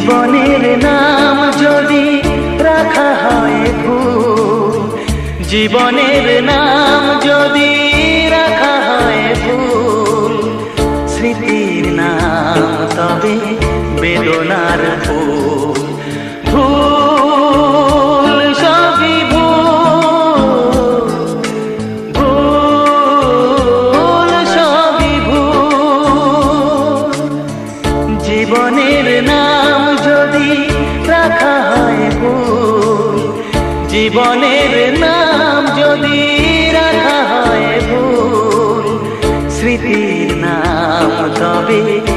জীবনের নাম যদি রাখা হয় ভুল, জীবনের নাম যদি রাখা হয় ভুল, স্মৃতির নাম তবে বেদনার ফুল। ভুল সবই ভুল, ভুল সবই ভুল। জীবনের নাম যদি রাখা হয় ভুল, জীবনের নাম যদি রাখা হয় ভুল, স্মৃতির নাম তবে